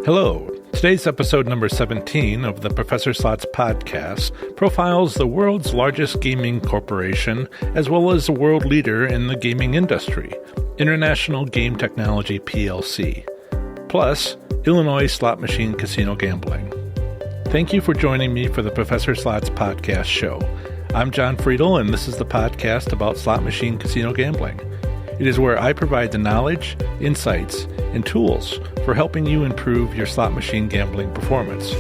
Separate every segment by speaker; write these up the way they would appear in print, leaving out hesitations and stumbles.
Speaker 1: Hello. Today's episode number 17 of the Professor Slots podcast profiles the world's largest gaming corporation as well as a world leader in the gaming industry, International Game Technology PLC, plus Illinois slot machine casino gambling. Thank you for joining me for the Professor Slots podcast show. I'm John Friedel, and this is the podcast about slot machine casino gambling. It is where I provide the knowledge, insights, and tools for helping you improve your slot machine gambling performance.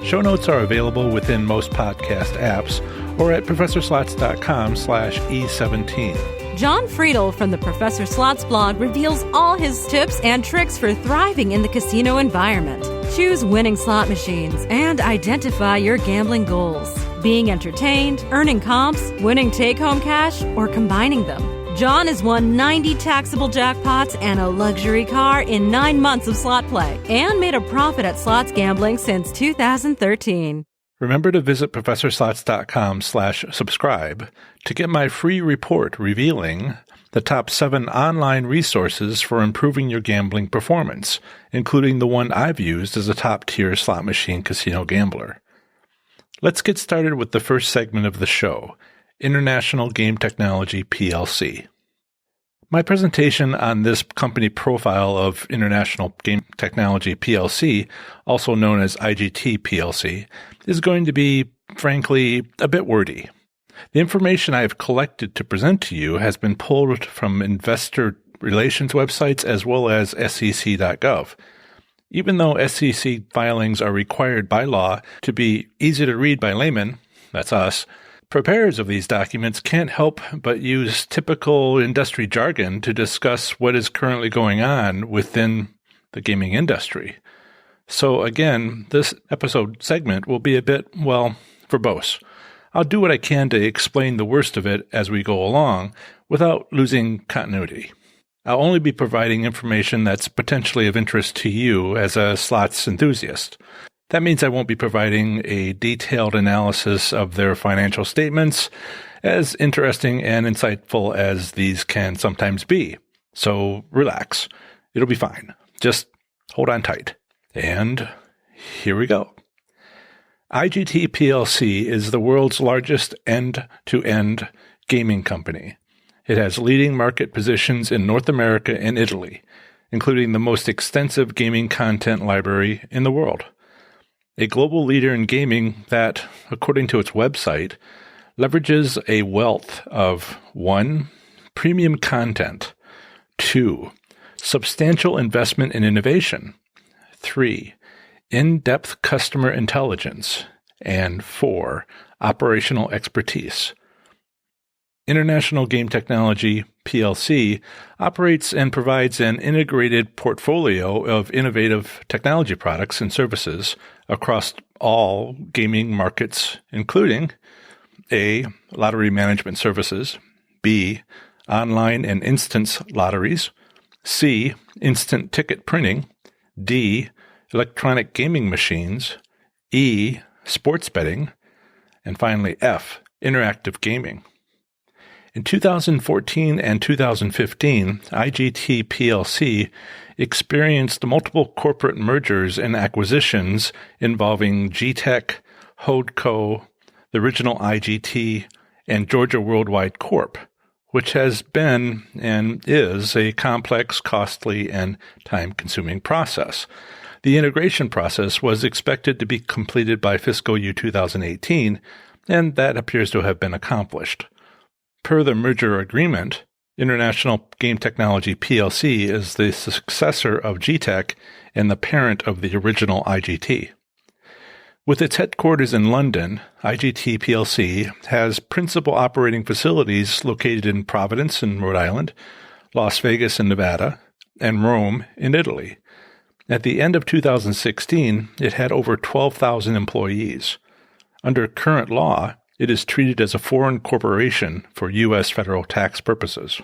Speaker 1: Show notes are available within most podcast apps or at professorslots.com/E17.
Speaker 2: John Friedel from the Professor Slots blog reveals all his tips and tricks for thriving in the casino environment. Choose winning slot machines and identify your gambling goals. Being entertained, earning comps, winning take-home cash, or combining them. John has won 90 taxable jackpots and a luxury car in 9 months of slot play and made a profit at slots gambling since 2013.
Speaker 1: Remember to visit professorslots.com/subscribe to get my free report revealing the top 7 online resources for improving your gambling performance, including the one I've used as a top-tier slot machine casino gambler. Let's get started with the first segment of the show, International Game Technology PLC. My presentation on this company profile of International Game Technology PLC, also known as IGT PLC, is going to be, frankly, a bit wordy. The information I have collected to present to you has been pulled from investor relations websites as well as SEC.gov. Even though SEC filings are required by law to be easy to read by laymen, that's us, preparers of these documents can't help but use typical industry jargon to discuss what is currently going on within the gaming industry. So again, this episode segment will be a bit, verbose. I'll do what I can to explain the worst of it as we go along without losing continuity. I'll only be providing information that's potentially of interest to you as a slots enthusiast. That means I won't be providing a detailed analysis of their financial statements, as interesting and insightful as these can sometimes be. So relax. It'll be fine. Just hold on tight. And here we go. IGT PLC is the world's largest end-to-end gaming company. It has leading market positions in North America and Italy, including the most extensive gaming content library in the world. A global leader in gaming that, according to its website, leverages a wealth of 1. Premium content, 2. Substantial investment in innovation, 3. In-depth customer intelligence, and 4. Operational expertise. International Game Technology PLC operates and provides an integrated portfolio of innovative technology products and services across all gaming markets, including A. Lottery management services, B. Online and instance lotteries, C. Instant ticket printing, D. Electronic gaming machines, E. Sports betting, and finally F. Interactive gaming. In 2014 and 2015, IGT PLC experienced multiple corporate mergers and acquisitions involving GTech, Holdco, the original IGT, and Georgia Worldwide Corp., which has been and is a complex, costly, and time-consuming process. The integration process was expected to be completed by fiscal year 2018, and that appears to have been accomplished. Per the merger agreement, International Game Technology PLC is the successor of GTech and the parent of the original IGT. With its headquarters in London, IGT PLC has principal operating facilities located in Providence in Rhode Island, Las Vegas in Nevada, and Rome in Italy. At the end of 2016, it had over 12,000 employees. Under current law, it is treated as a foreign corporation for U.S. federal tax purposes.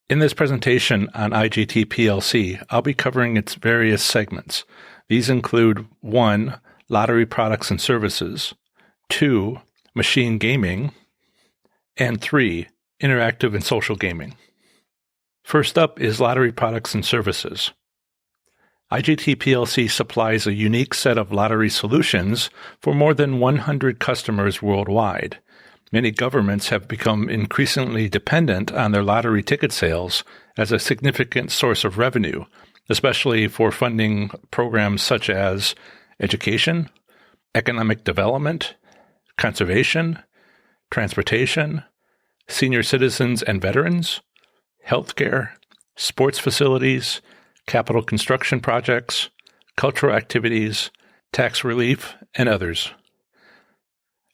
Speaker 1: In this presentation on IGT PLC, I'll be covering its various segments. These include 1. Lottery products and services, 2. Machine gaming, and 3. Interactive and social gaming. First up is lottery products and services. IGT PLC supplies a unique set of lottery solutions for more than 100 customers worldwide. Many governments have become increasingly dependent on their lottery ticket sales as a significant source of revenue, especially for funding programs such as education, economic development, conservation, transportation, senior citizens and veterans, healthcare, sports facilities, capital construction projects, cultural activities, tax relief, and others.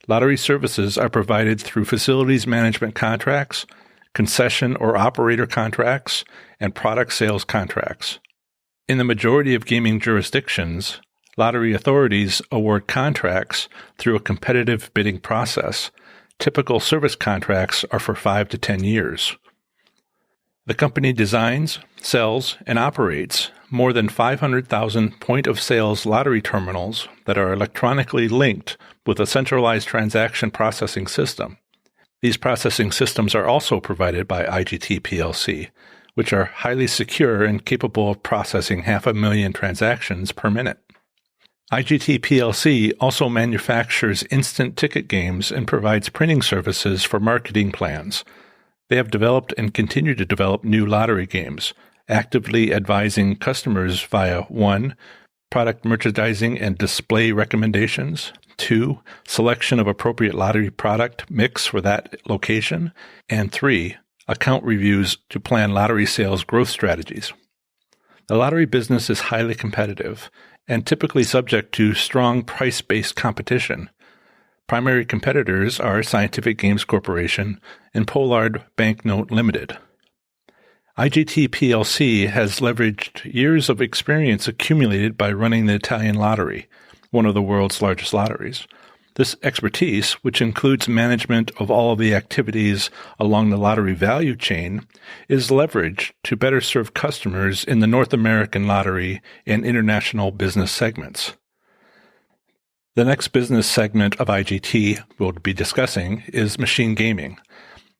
Speaker 1: Lottery services are provided through facilities management contracts, concession or operator contracts, and product sales contracts. In the majority of gaming jurisdictions, lottery authorities award contracts through a competitive bidding process. Typical service contracts are for 5 to 10 years. The company designs, sells, and operates more than 500,000 point-of-sales lottery terminals that are electronically linked with a centralized transaction processing system. These processing systems are also provided by IGT PLC, which are highly secure and capable of processing 500,000 transactions per minute. IGT PLC also manufactures instant ticket games and provides printing services for marketing plans. They have developed and continue to develop new lottery games, actively advising customers via 1. Product merchandising and display recommendations, 2. Selection of appropriate lottery product mix for that location, and 3. Account reviews to plan lottery sales growth strategies. The lottery business is highly competitive and typically subject to strong price-based competition. Primary competitors are Scientific Games Corporation and Pollard Banknote Limited. IGT PLC has leveraged years of experience accumulated by running the Italian lottery, one of the world's largest lotteries. This expertise, which includes management of all of the activities along the lottery value chain, is leveraged to better serve customers in the North American lottery and international business segments. The next business segment of IGT we'll be discussing is machine gaming.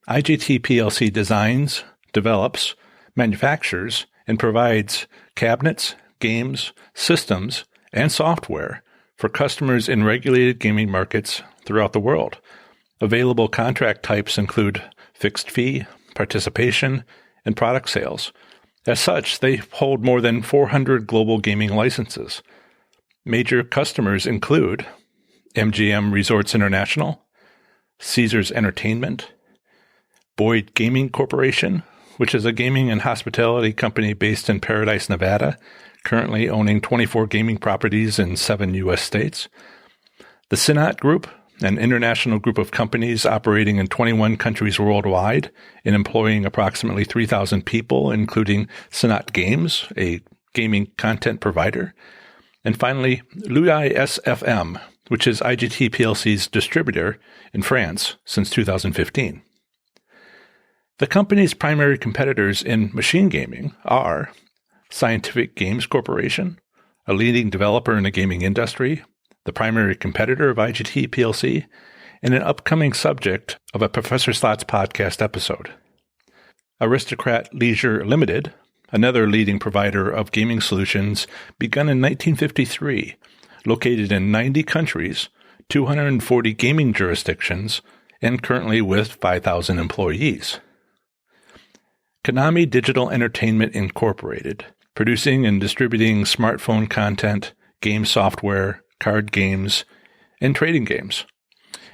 Speaker 1: IGT PLC designs, develops, manufactures, and provides cabinets, games, systems, and software for customers in regulated gaming markets throughout the world. Available contract types include fixed fee, participation, and product sales. As such, they hold more than 400 global gaming licenses. Major customers include MGM Resorts International, Caesars Entertainment, Boyd Gaming Corporation, which is a gaming and hospitality company based in Paradise, Nevada, currently owning 24 gaming properties in 7 U.S. states. The Synot Group, an international group of companies operating in 21 countries worldwide and employing approximately 3,000 people, including Synot Games, a gaming content provider. And finally, Ludi SFM, which is IGT PLC's distributor in France since 2015. The company's primary competitors in machine gaming are Scientific Games Corporation, a leading developer in the gaming industry, the primary competitor of IGT PLC, and an upcoming subject of a Professor Slots podcast episode. Aristocrat Leisure Limited, another leading provider of gaming solutions, begun in 1953, located in 90 countries, 240 gaming jurisdictions, and currently with 5,000 employees. Konami Digital Entertainment Incorporated, producing and distributing smartphone content, game software, card games, and trading games.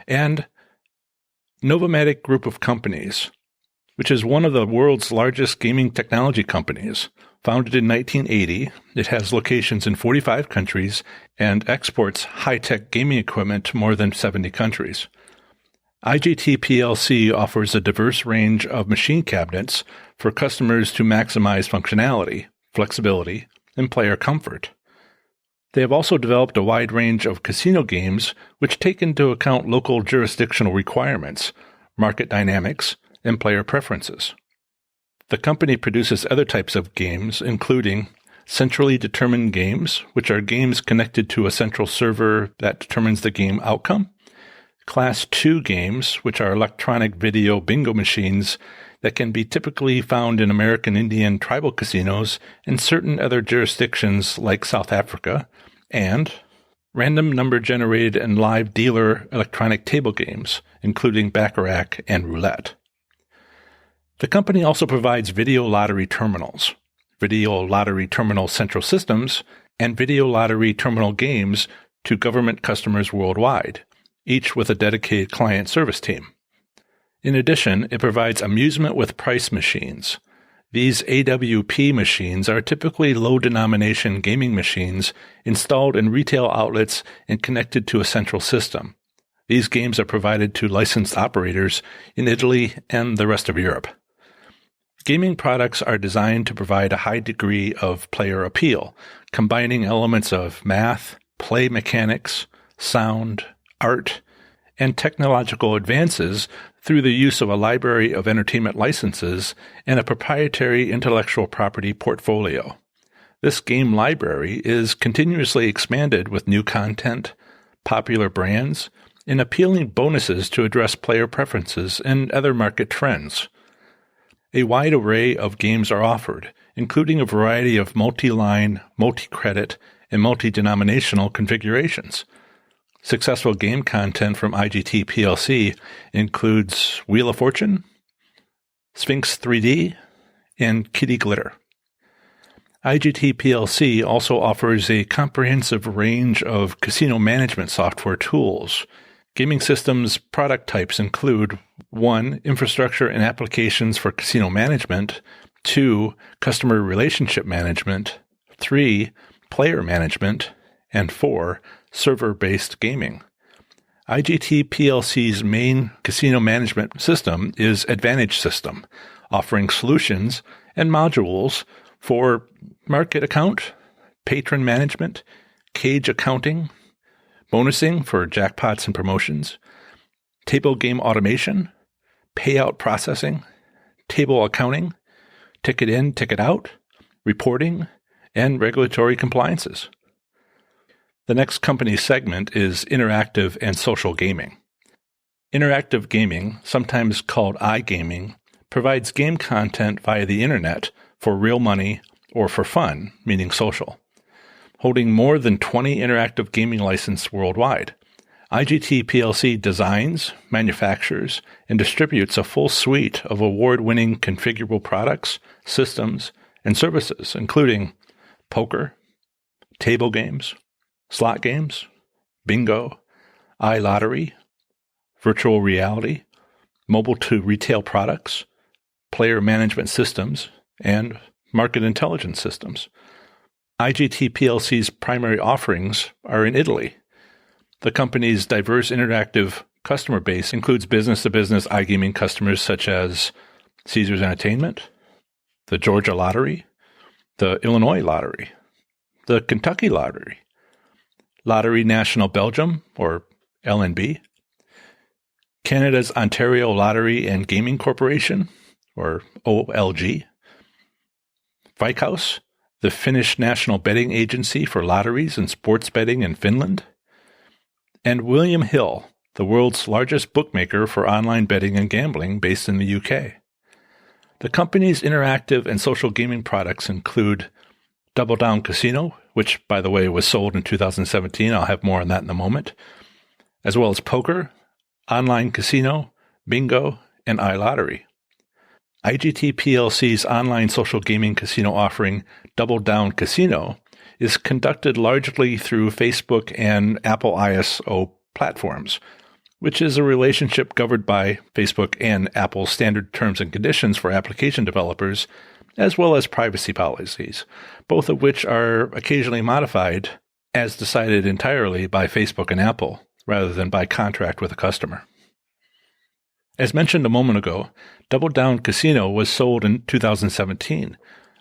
Speaker 1: And Novomatic Group of Companies, which is one of the world's largest gaming technology companies. Founded in 1980, it has locations in 45 countries and exports high-tech gaming equipment to more than 70 countries. IGT PLC offers a diverse range of machine cabinets for customers to maximize functionality, flexibility, and player comfort. They have also developed a wide range of casino games which take into account local jurisdictional requirements, market dynamics, and player preferences. The company produces other types of games, including centrally determined games, which are games connected to a central server that determines the game outcome, Class 2 games, which are electronic video bingo machines that can be typically found in American Indian tribal casinos and certain other jurisdictions like South Africa, and random number generated and live dealer electronic table games, including baccarat and roulette. The company also provides video lottery terminals, video lottery terminal central systems, and video lottery terminal games to government customers worldwide, each with a dedicated client service team. In addition, it provides amusement with price machines. These AWP machines are typically low-denomination gaming machines installed in retail outlets and connected to a central system. These games are provided to licensed operators in Italy and the rest of Europe. Gaming products are designed to provide a high degree of player appeal, combining elements of math, play mechanics, sound, art, and technological advances through the use of a library of entertainment licenses and a proprietary intellectual property portfolio. This game library is continuously expanded with new content, popular brands, and appealing bonuses to address player preferences and other market trends. A wide array of games are offered, including a variety of multi-line, multi-credit, and multi-denominational configurations. Successful game content from IGT PLC includes Wheel of Fortune, Sphinx 3D, and Kitty Glitter. IGT PLC also offers a comprehensive range of casino management software tools. Gaming systems product types include 1. Infrastructure and applications for casino management, 2. Customer relationship management, 3. Player management, and 4. Server-based gaming. IGT PLC's main casino management system is Advantage System, offering solutions and modules for market account, patron management, cage accounting, bonusing for jackpots and promotions, table game automation, payout processing, table accounting, ticket in, ticket out, reporting, and regulatory compliances. The next company segment is interactive and social gaming. Interactive gaming, sometimes called iGaming, provides game content via the internet for real money or for fun, meaning social. Holding more than 20 interactive gaming licenses worldwide, IGT PLC designs, manufactures, and distributes a full suite of award-winning configurable products, systems, and services, including poker, table games, slot games, bingo, iLottery, virtual reality, mobile-to-retail products, player management systems, and market intelligence systems. IGT PLC's primary offerings are in Italy. The company's diverse interactive customer base includes business-to-business iGaming customers such as Caesars Entertainment, the Georgia Lottery, the Illinois Lottery, the Kentucky Lottery, Lottery National Belgium, or LNB, Canada's Ontario Lottery and Gaming Corporation, or OLG, Veikkaus, the Finnish National Betting Agency for lotteries and sports betting in Finland, and William Hill, the world's largest bookmaker for online betting and gambling based in the UK. The company's interactive and social gaming products include Double Down Casino, which, by the way, was sold in 2017. I'll have more on that in a moment, as well as poker, online casino, bingo, and iLottery. IGT PLC's online social gaming casino offering, Double Down Casino, is conducted largely through Facebook and Apple ISO platforms, which is a relationship governed by Facebook and Apple's standard terms and conditions for application developers, as well as privacy policies, both of which are occasionally modified as decided entirely by Facebook and Apple, rather than by contract with a customer. As mentioned a moment ago, Double Down Casino was sold in 2017.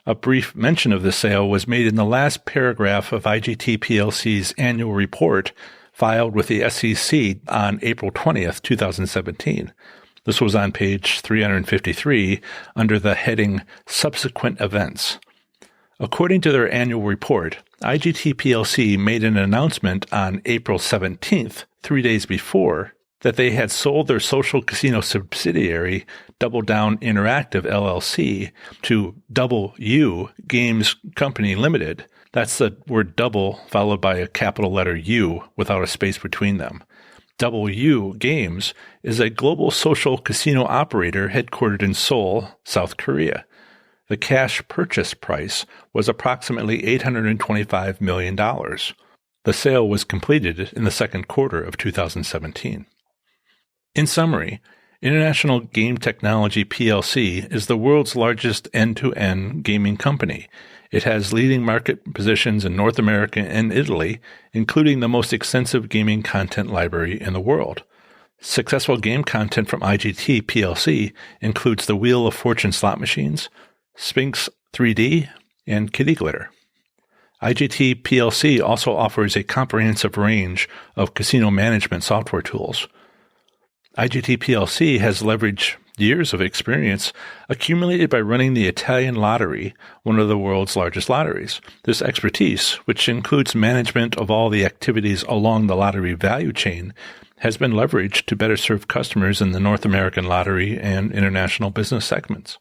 Speaker 1: A brief mention of this sale was made in the last paragraph of IGT PLC's annual report filed with the SEC on April 20th, 2017. This was on page 353 under the heading Subsequent Events. According to their annual report, IGT PLC made an announcement on April 17th, 3 days before that they had sold their social casino subsidiary, Double Down Interactive LLC, to Double U Games Company Limited. That's the word double followed by a capital letter U without a space between them. Double U Games is a global social casino operator headquartered in Seoul, South Korea. The cash purchase price was approximately $825 million. The sale was completed in the second quarter of 2017. In summary, International Game Technology PLC is the world's largest end-to-end gaming company. It has leading market positions in North America and Italy, including the most extensive gaming content library in the world. Successful game content from IGT PLC includes the Wheel of Fortune slot machines, Sphinx 3D, and Kitty Glitter. IGT PLC also offers a comprehensive range of casino management software tools. IGT PLC has leveraged years of experience accumulated by running the Italian lottery, one of the world's largest lotteries. This expertise, which includes management of all the activities along the lottery value chain, has been leveraged to better serve customers in the North American lottery and international business segments.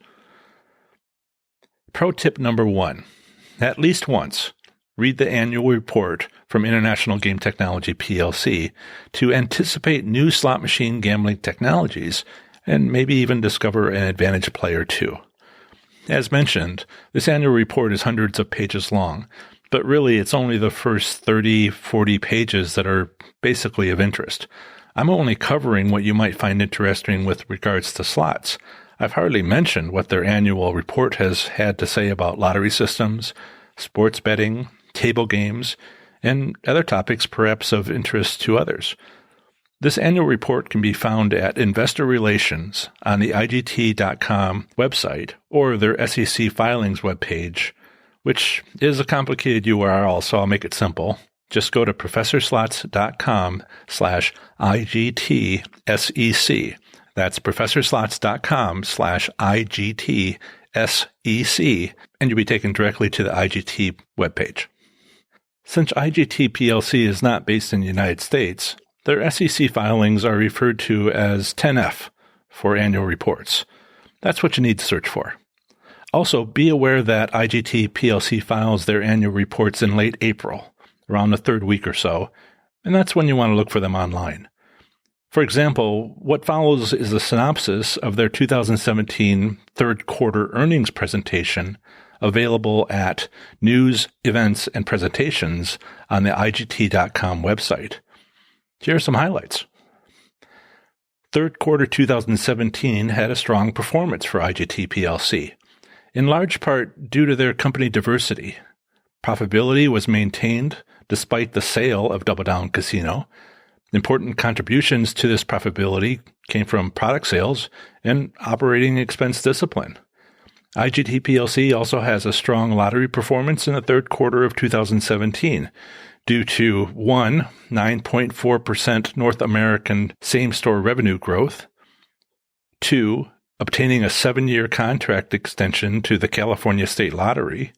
Speaker 1: Pro tip number 1. At least once, read the annual report from International Game Technology PLC to anticipate new slot machine gambling technologies and maybe even discover an advantage play or two. As mentioned, this annual report is hundreds of pages long, but really it's only the first 30-40 pages that are basically of interest. I'm only covering what you might find interesting with regards to slots. I've hardly mentioned what their annual report has had to say about lottery systems, sports betting, table games, and other topics perhaps of interest to others. This annual report can be found at Investor Relations on the IGT.com website or their SEC filings webpage, which is a complicated URL, so I'll make it simple. Just go to professorslots.com/IGTSEC. That's professorslots.com/IGTSEC, and you'll be taken directly to the IGT webpage. Since IGT PLC is not based in the United States, their SEC filings are referred to as 10F for annual reports. That's what you need to search for. Also, be aware that IGT PLC files their annual reports in late April, around the third week or so, and that's when you want to look for them online. For example, what follows is a synopsis of their 2017 third quarter earnings presentation available at News, Events, and Presentations on the IGT.com website. Here are some highlights. Third quarter 2017 had a strong performance for IGT PLC, in large part due to their company diversity. Profitability was maintained despite the sale of Double Down Casino. Important contributions to this profitability came from product sales and operating expense discipline. IGT PLC also has a strong lottery performance in the third quarter of 2017 due to 1. 9.4% North American same-store revenue growth, 2. Obtaining a 7-year contract extension to the California State Lottery,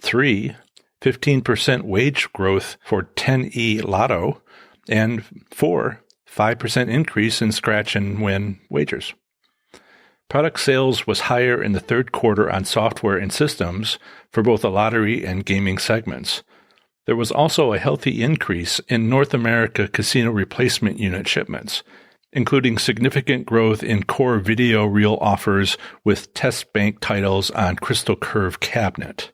Speaker 1: 3. 15% wage growth for 10E Lotto, and 4. 5% increase in scratch and win wagers. Product sales was higher in the third quarter on software and systems for both the lottery and gaming segments. There was also a healthy increase in North America casino replacement unit shipments, including significant growth in core video reel offers with test bank titles on Crystal Curve cabinet.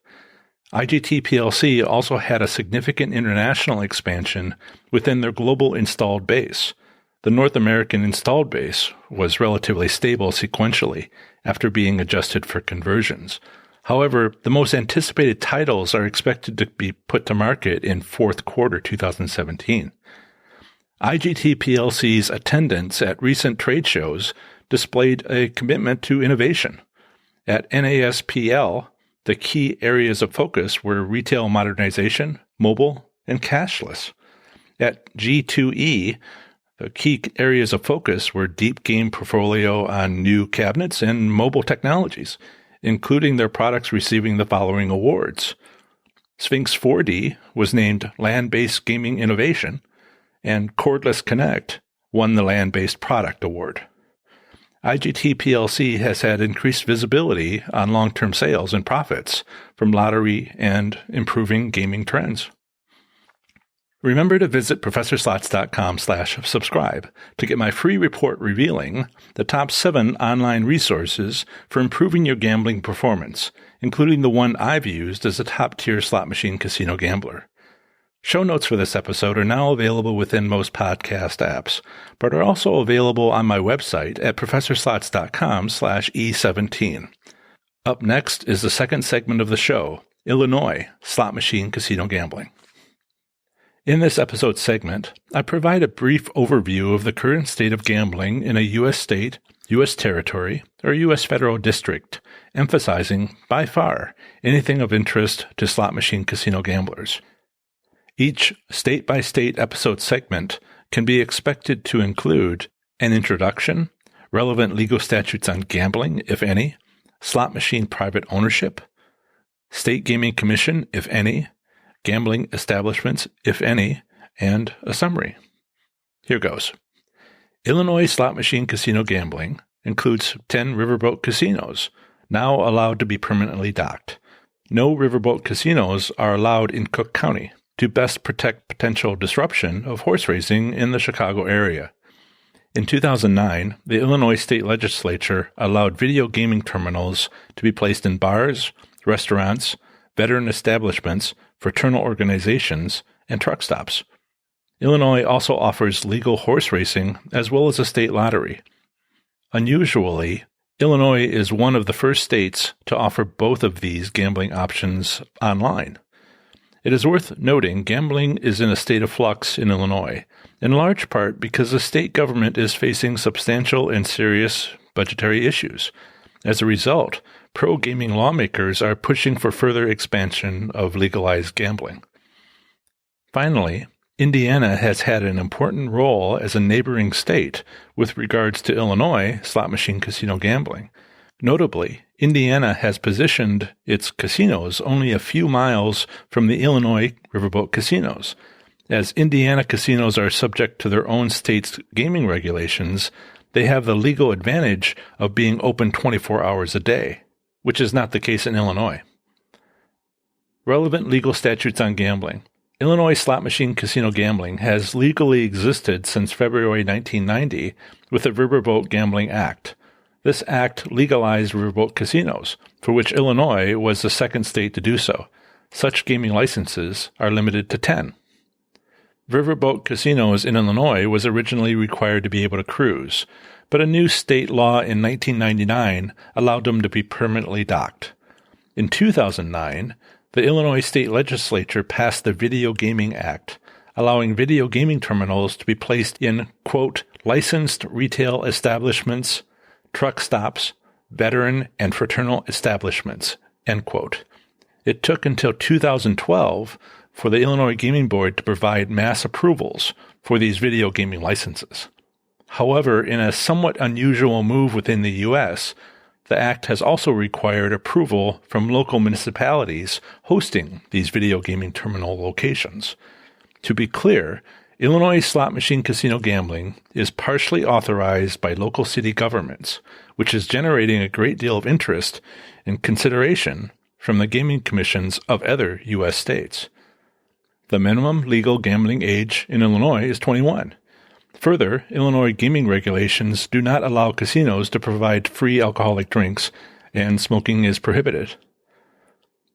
Speaker 1: IGT PLC also had a significant international expansion within their global installed base. The North American installed base was relatively stable sequentially after being adjusted for conversions. However, the most anticipated titles are expected to be put to market in fourth quarter 2017. IGT PLC's attendance at recent trade shows displayed a commitment to innovation. At NASPL, the key areas of focus were retail modernization, mobile, and cashless. At G2E, the key areas of focus were deep game portfolio on new cabinets and mobile technologies, including their products receiving the following awards. Sphinx 4D was named Land-Based Gaming Innovation, and Cordless Connect won the Land-Based Product Award. IGT PLC has had increased visibility on long-term sales and profits from lottery and improving gaming trends. Remember to visit ProfessorSlots.com/subscribe to get my free report revealing the top 7 online resources for improving your gambling performance, including the one I've used as a top-tier slot machine casino gambler. Show notes for this episode are now available within most podcast apps, but are also available on my website at ProfessorSlots.com/E17. Up next is the second segment of the show, Illinois Slot Machine Casino Gambling. In this episode segment, I provide a brief overview of the current state of gambling in a U.S. state, U.S. territory, or U.S. federal district, emphasizing, by far, anything of interest to slot machine casino gamblers. Each state-by-state episode segment can be expected to include an introduction, relevant legal statutes on gambling, if any, slot machine private ownership, state gaming commission, if any, gambling establishments, if any, and a summary. Here goes. Illinois slot machine casino gambling includes 10 riverboat casinos, now allowed to be permanently docked. No riverboat casinos are allowed in Cook County to best protect potential disruption of horse racing in the Chicago area. In 2009, the Illinois state legislature allowed video gaming terminals to be placed in bars, restaurants, veteran establishments, fraternal organizations, and truck stops. Illinois also offers legal horse racing as well as a state lottery. Unusually, Illinois is one of the first states to offer both of these gambling options online. It is worth noting gambling is in a state of flux in Illinois, in large part because the state government is facing substantial and serious budgetary issues. As a result, pro-gaming lawmakers are pushing for further expansion of legalized gambling. Finally, Indiana has had an important role as a neighboring state with regards to Illinois slot machine casino gambling. Notably, Indiana has positioned its casinos only a few miles from the Illinois riverboat casinos. As Indiana casinos are subject to their own state's gaming regulations, they have the legal advantage of being open 24 hours a day, which is not the case in Illinois. Relevant legal statutes on gambling. Illinois slot machine casino gambling has legally existed since February 1990 with the Riverboat Gambling Act. This act legalized riverboat casinos, for which Illinois was the second state to do so. Such gaming licenses are limited to 10. Riverboat casinos in Illinois was originally required to be able to cruise, but a new state law in 1999 allowed them to be permanently docked. In 2009, the Illinois state legislature passed the Video Gaming Act, allowing video gaming terminals to be placed in, quote, licensed retail establishments, truck stops, veteran and fraternal establishments, end quote. It took until 2012 for the Illinois Gaming Board to provide mass approvals for these video gaming licenses. However, in a somewhat unusual move within the U.S., the Act has also required approval from local municipalities hosting these video gaming terminal locations. To be clear, Illinois slot machine casino gambling is partially authorized by local city governments, which is generating a great deal of interest and consideration from the gaming commissions of other U.S. states. The minimum legal gambling age in Illinois is 21. Further, Illinois gaming regulations do not allow casinos to provide free alcoholic drinks, and smoking is prohibited.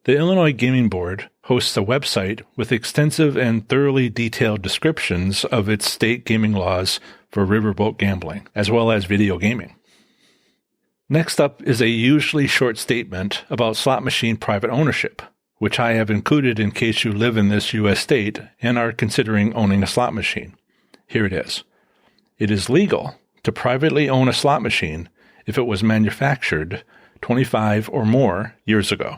Speaker 1: The Illinois Gaming Board hosts a website with extensive and thoroughly detailed descriptions of its state gaming laws for riverboat gambling, as well as video gaming. Next up is a usually short statement about slot machine private ownership, which I have included in case you live in this U.S. state and are considering owning a slot machine. Here it is. It is legal to privately own a slot machine if it was manufactured 25 or more years ago.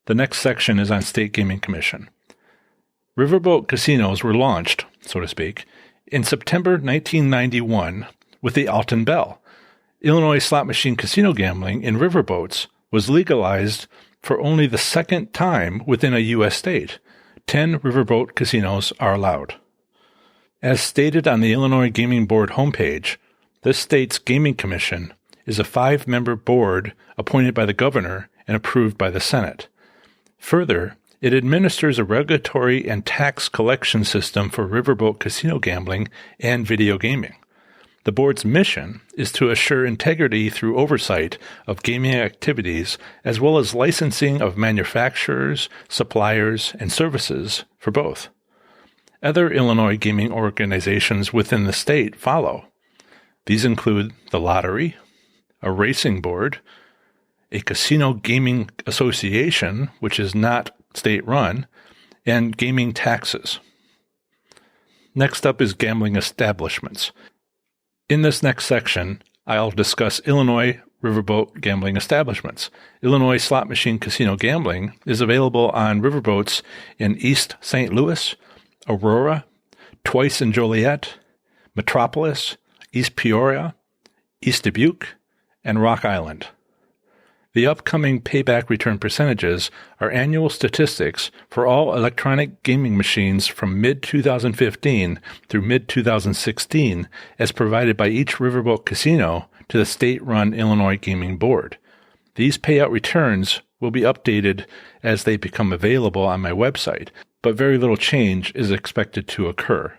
Speaker 1: The next section is on State Gaming Commission. Riverboat casinos were launched, so to speak, in September 1991 with the Alton Bell. Illinois slot machine casino gambling in riverboats was legalized for only the second time within a U.S. state. 10 riverboat casinos are allowed. As stated on the Illinois Gaming Board homepage, this state's Gaming Commission is a 5-member board appointed by the governor and approved by the Senate. Further, it administers a regulatory and tax collection system for riverboat casino gambling and video gaming. The board's mission is to assure integrity through oversight of gaming activities as well as licensing of manufacturers, suppliers, and services for both. Other Illinois gaming organizations within the state follow. These include the lottery, a racing board, a casino gaming association, which is not state-run, and gaming taxes. Next up is gambling establishments. In this next section, I'll discuss Illinois riverboat gambling establishments. Illinois slot machine casino gambling is available on riverboats in East St. Louis, Aurora, twice in Joliet, Metropolis, East Peoria, East Dubuque, and Rock Island. The upcoming payback return percentages are annual statistics for all electronic gaming machines from mid-2015 through mid-2016 as provided by each riverboat casino to the state-run Illinois Gaming Board. These payout returns will be updated as they become available on my website, but very little change is expected to occur.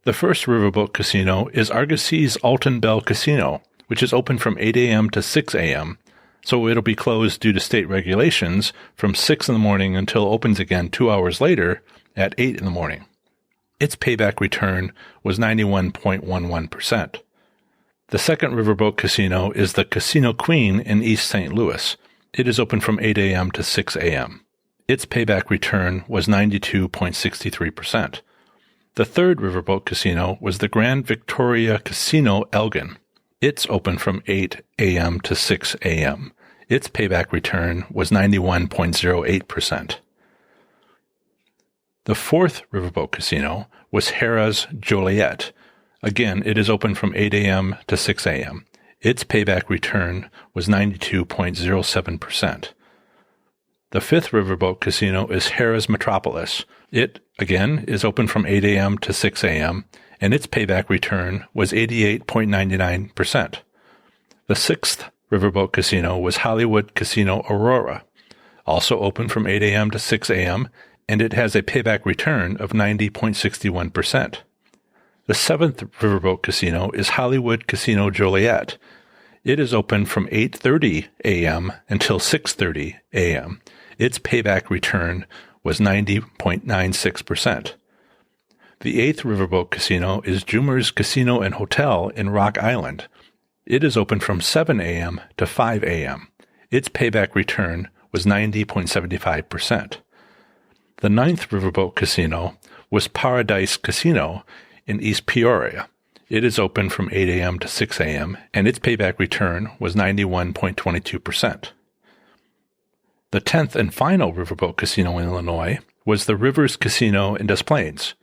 Speaker 1: The first riverboat casino is Argosie's Alton Bell Casino, which is open from 8 a.m. to 6 a.m., so it'll be closed due to state regulations from 6 in the morning until it opens again 2 hours later at 8 in the morning. Its payback return was 91.11%. The second riverboat casino is the Casino Queen in East St. Louis. It is open from 8 a.m. to 6 a.m. Its payback return was 92.63%. The third riverboat casino was the Grand Victoria Casino Elgin. It's open from 8 a.m. to 6 a.m. Its payback return was 91.08%. The fourth riverboat casino was Harrah's Joliet. Again, it is open from 8 a.m. to 6 a.m. Its payback return was 92.07%. The fifth riverboat casino is Harrah's Metropolis. It, again, is open from 8 a.m. to 6 a.m., and its payback return was 88.99%. The sixth riverboat casino was Hollywood Casino Aurora, also open from 8 a.m. to 6 a.m., and it has a payback return of 90.61%. The seventh riverboat casino is Hollywood Casino Joliet. It is open from 8:30 a.m. until 6:30 a.m. Its payback return was 90.96%. The eighth riverboat casino is Jumer's Casino and Hotel in Rock Island. It is open from 7 a.m. to 5 a.m. Its payback return was 90.75%. The ninth riverboat casino was Paradise Casino in East Peoria. It is open from 8 a.m. to 6 a.m., and its payback return was 91.22%. The 10th and final riverboat casino in Illinois was the Rivers Casino in Des Plaines.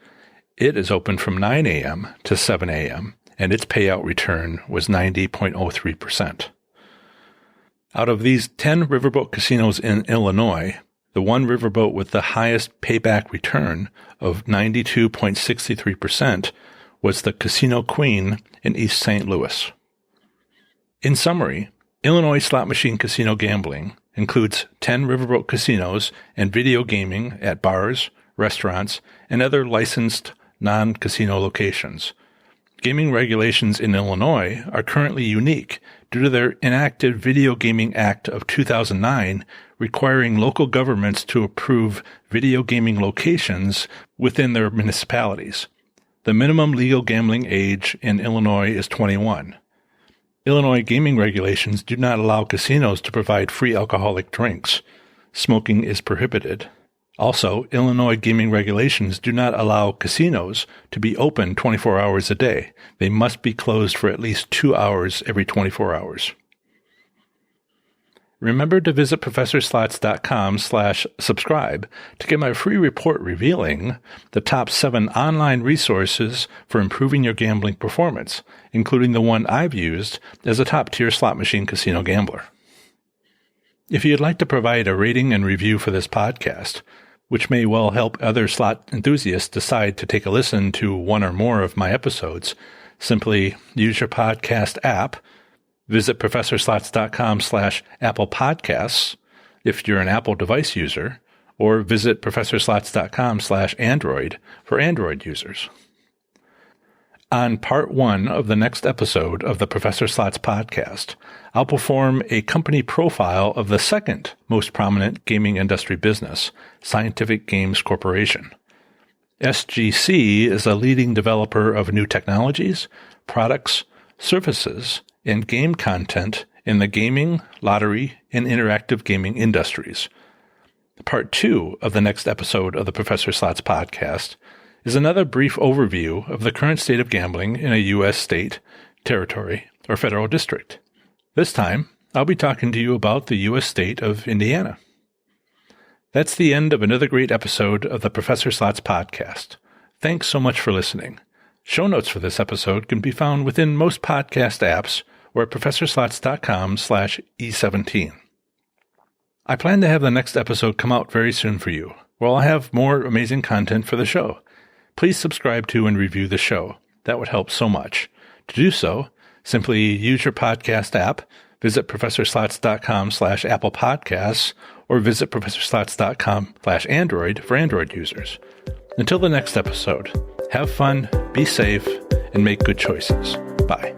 Speaker 1: It is open from 9 a.m. to 7 a.m., and its payout return was 90.03%. Out of these 10 riverboat casinos in Illinois, the one riverboat with the highest payback return of 92.63% was the Casino Queen in East St. Louis. In summary, Illinois slot machine casino gambling includes 10 riverboat casinos and video gaming at bars, restaurants, and other licensed non-casino locations. Gaming regulations in Illinois are currently unique due to their enacted Video Gaming Act of 2009 requiring local governments to approve video gaming locations within their municipalities. The minimum legal gambling age in Illinois is 21. Illinois gaming regulations do not allow casinos to provide free alcoholic drinks. Smoking is prohibited. Also, Illinois gaming regulations do not allow casinos to be open 24 hours a day. They must be closed for at least 2 hours every 24 hours. Remember to visit ProfessorSlots.com/subscribe to get my free report revealing the top 7 online resources for improving your gambling performance, including the one I've used as a top-tier slot machine casino gambler. If you'd like to provide a rating and review for this podcast, which may well help other slot enthusiasts decide to take a listen to one or more of my episodes, simply use your podcast app. Visit ProfessorSlots.com/Apple Podcasts if you're an Apple device user, or visit ProfessorSlots.com/Android for Android users. On part 1 of the next episode of the Professor Slots podcast, I'll perform a company profile of the second most prominent gaming industry business, Scientific Games Corporation. SGC is a leading developer of new technologies, products, services, and game content in the gaming, lottery, and interactive gaming industries. Part 2 of the next episode of the Professor Slots podcast is another brief overview of the current state of gambling in a U.S. state, territory, or federal district. This time, I'll be talking to you about the U.S. state of Indiana. That's the end of another great episode of the Professor Slots podcast. Thanks so much for listening. Show notes for this episode can be found within most podcast apps or at ProfessorSlots.com/E17. I plan to have the next episode come out very soon for you, where I'll have more amazing content for the show. Please subscribe to and review the show. That would help so much. To do so, simply use your podcast app, visit ProfessorSlots.com/Apple Podcasts, or visit ProfessorSlots.com/Android for Android users. Until the next episode, have fun, be safe, and make good choices. Bye.